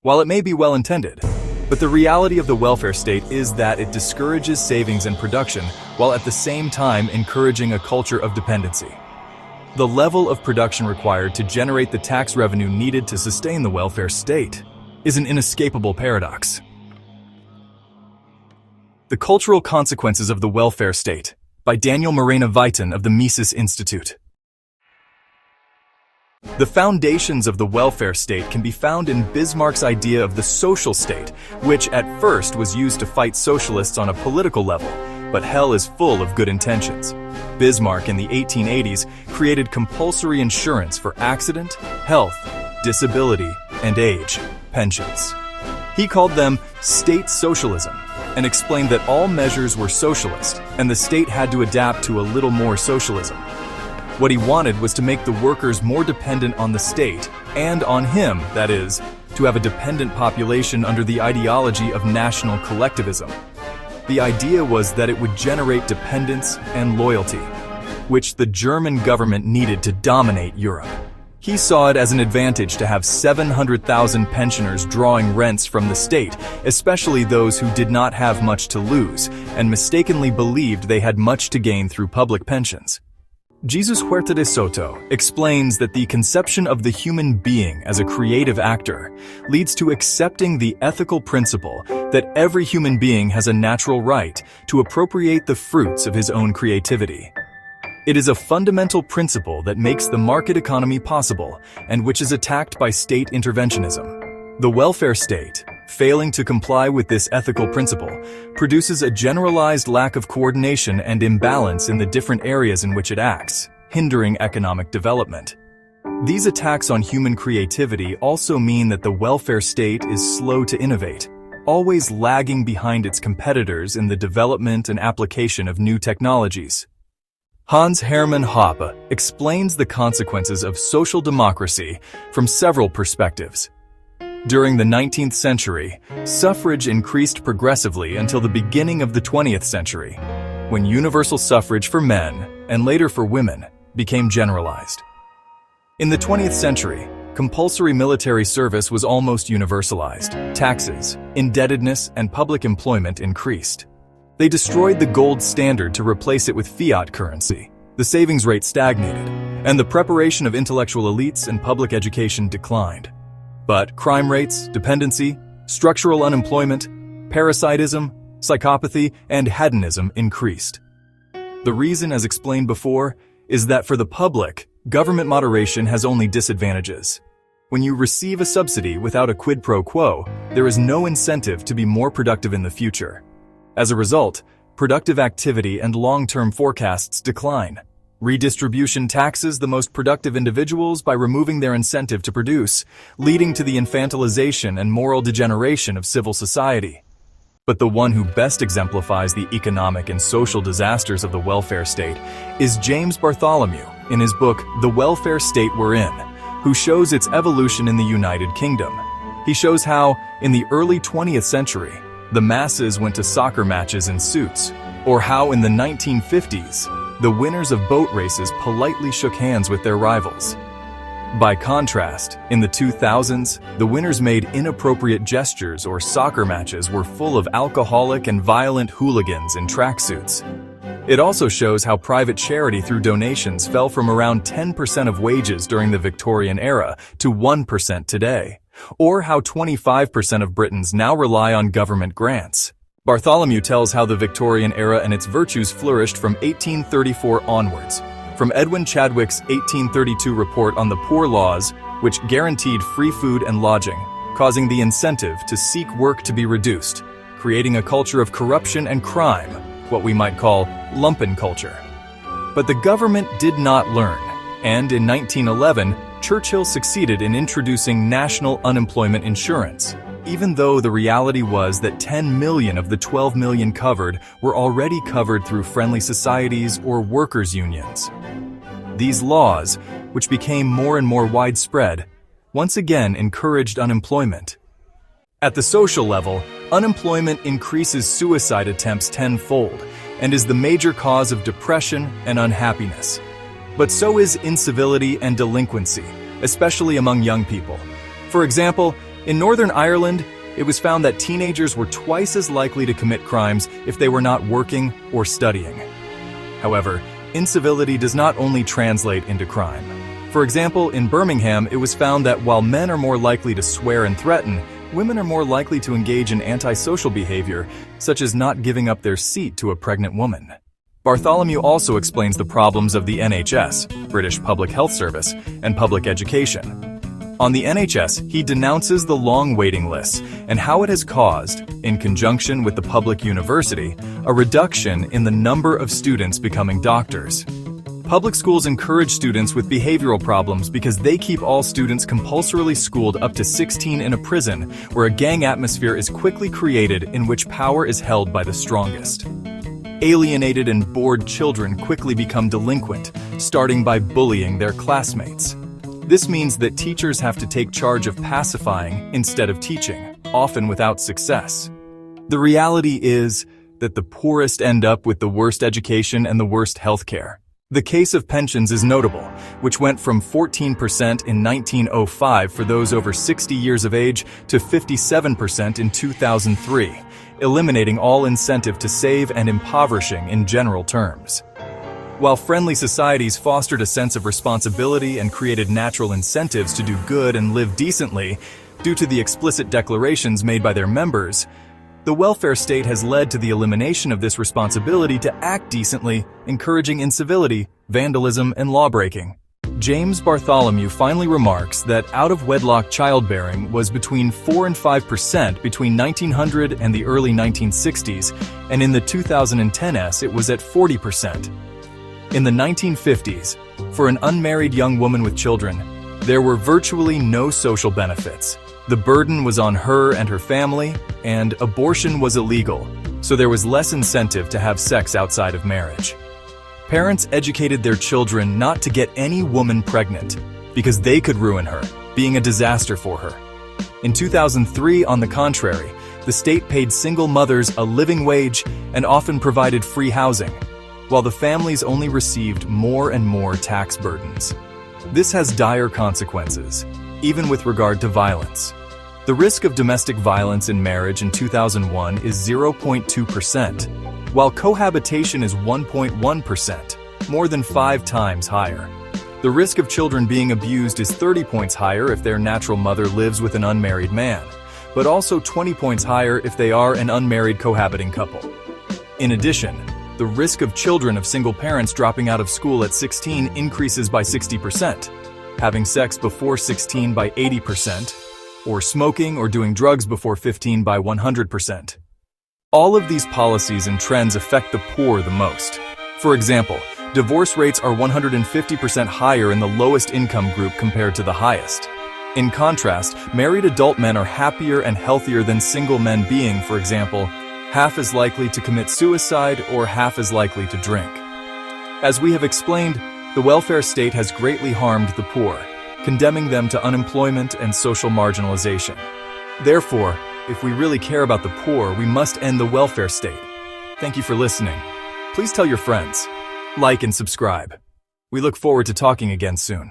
While it may be well-intended, but the reality of the welfare state is that it discourages savings and production while at the same time encouraging a culture of dependency. The level of production required to generate the tax revenue needed to sustain the welfare state is an inescapable paradox. The Cultural Consequences of the Welfare State by Daniel Morena-Vitan of the Mises Institute. The foundations of the welfare state can be found in Bismarck's idea of the social state, which at first was used to fight socialists on a political level, but hell is full of good intentions. Bismarck in the 1880s created compulsory insurance for accident, health, disability, and age pensions. He called them state socialism and explained that all measures were socialist and the state had to adapt to a little more socialism. What he wanted was to make the workers more dependent on the state and on him, that is, to have a dependent population under the ideology of national collectivism. The idea was that it would generate dependence and loyalty, which the German government needed to dominate Europe. He saw it as an advantage to have 700,000 pensioners drawing rents from the state, especially those who did not have much to lose and mistakenly believed they had much to gain through public pensions. Jesus Huerta de Soto explains that the conception of the human being as a creative actor leads to accepting the ethical principle that every human being has a natural right to appropriate the fruits of his own creativity. It is a fundamental principle that makes the market economy possible and which is attacked by state interventionism. The welfare state, failing to comply with this ethical principle, produces a generalized lack of coordination and imbalance in the different areas in which it acts, hindering economic development. These attacks on human creativity also mean that the welfare state is slow to innovate, always lagging behind its competitors in the development and application of new technologies. Hans Hermann Hoppe explains the consequences of social democracy from several perspectives. During the 19th century, suffrage increased progressively until the beginning of the 20th century, when universal suffrage for men, and later for women, became generalized. In the 20th century, compulsory military service was almost universalized. Taxes, indebtedness, and public employment increased. They destroyed the gold standard to replace it with fiat currency. The savings rate stagnated, and the preparation of intellectual elites and public education declined. But crime rates, dependency, structural unemployment, parasitism, psychopathy, and hedonism increased. The reason, as explained before, is that for the public, government moderation has only disadvantages. When you receive a subsidy without a quid pro quo, there is no incentive to be more productive in the future. As a result, productive activity and long-term forecasts decline. Redistribution taxes the most productive individuals by removing their incentive to produce, leading to the infantilization and moral degeneration of civil society. But the one who best exemplifies the economic and social disasters of the welfare state is James Bartholomew in his book The Welfare State We're In, who shows its evolution in the United Kingdom. He shows how, in the early 20th century, the masses went to soccer matches in suits, or how in the 1950s, the winners of boat races politely shook hands with their rivals. By contrast, in the 2000s, the winners made inappropriate gestures or soccer matches were full of alcoholic and violent hooligans in tracksuits. It also shows how private charity through donations fell from around 10% of wages during the Victorian era to 1% today, or how 25% of Britons now rely on government grants. Bartholomew tells how the Victorian era and its virtues flourished from 1834 onwards, from Edwin Chadwick's 1832 report on the Poor Laws, which guaranteed free food and lodging, causing the incentive to seek work to be reduced, creating a culture of corruption and crime, what we might call lumpen culture. But the government did not learn, and in 1911, Churchill succeeded in introducing national unemployment insurance, even though the reality was that 10 million of the 12 million covered were already covered through friendly societies or workers' unions. These laws, which became more and more widespread, once again encouraged unemployment. At the social level, unemployment increases suicide attempts tenfold and is the major cause of depression and unhappiness. But so is incivility and delinquency, especially among young people. For example, In Northern Ireland, it was found that teenagers were twice as likely to commit crimes if they were not working or studying. However, incivility does not only translate into crime. For example, in Birmingham, it was found that while men are more likely to swear and threaten, women are more likely to engage in antisocial behavior, such as not giving up their seat to a pregnant woman. Bartholomew also explains the problems of the NHS, British Public Health Service, and public education. On the NHS, he denounces the long waiting lists and how it has caused, in conjunction with the public university, a reduction in the number of students becoming doctors. Public schools encourage students with behavioral problems because they keep all students compulsorily schooled up to 16 in a prison where a gang atmosphere is quickly created in which power is held by the strongest. Alienated and bored children quickly become delinquent, starting by bullying their classmates. This means that teachers have to take charge of pacifying instead of teaching, often without success. The reality is that the poorest end up with the worst education and the worst healthcare. The case of pensions is notable, which went from 14% in 1905 for those over 60 years of age to 57% in 2003, eliminating all incentive to save and impoverishing in general terms. While friendly societies fostered a sense of responsibility and created natural incentives to do good and live decently, due to the explicit declarations made by their members, the welfare state has led to the elimination of this responsibility to act decently, encouraging incivility, vandalism, and lawbreaking. James Bartholomew finally remarks that out-of-wedlock childbearing was between 4 and 5% between 1900 and the early 1960s, and in the 2010s it was at 40%. In the 1950s, for an unmarried young woman with children, there were virtually no social benefits. The burden was on her and her family, and abortion was illegal, so there was less incentive to have sex outside of marriage. Parents educated their children not to get any woman pregnant, because they could ruin her, being a disaster for her. In 2003, on the contrary, the state paid single mothers a living wage and often provided free housing, while the families only received more and more tax burdens. This has dire consequences, even with regard to violence. The risk of domestic violence in marriage in 2001 is 0.2%, while cohabitation is 1.1%, more than 5 times higher. The risk of children being abused is 30 points higher if their natural mother lives with an unmarried man, but also 20 points higher if they are an unmarried cohabiting couple. In addition, the risk of children of single parents dropping out of school at 16 increases by 60%, having sex before 16 by 80%, or smoking or doing drugs before 15 by 100%. All of these policies and trends affect the poor the most. For example, divorce rates are 150% higher in the lowest income group compared to the highest. In contrast, married adult men are happier and healthier than single men, being, for example, half as likely to commit suicide or half as likely to drink. As we have explained, the welfare state has greatly harmed the poor, condemning them to unemployment and social marginalization. Therefore, if we really care about the poor, we must end the welfare state. Thank you for listening. Please tell your friends. Like and subscribe. We look forward to talking again soon.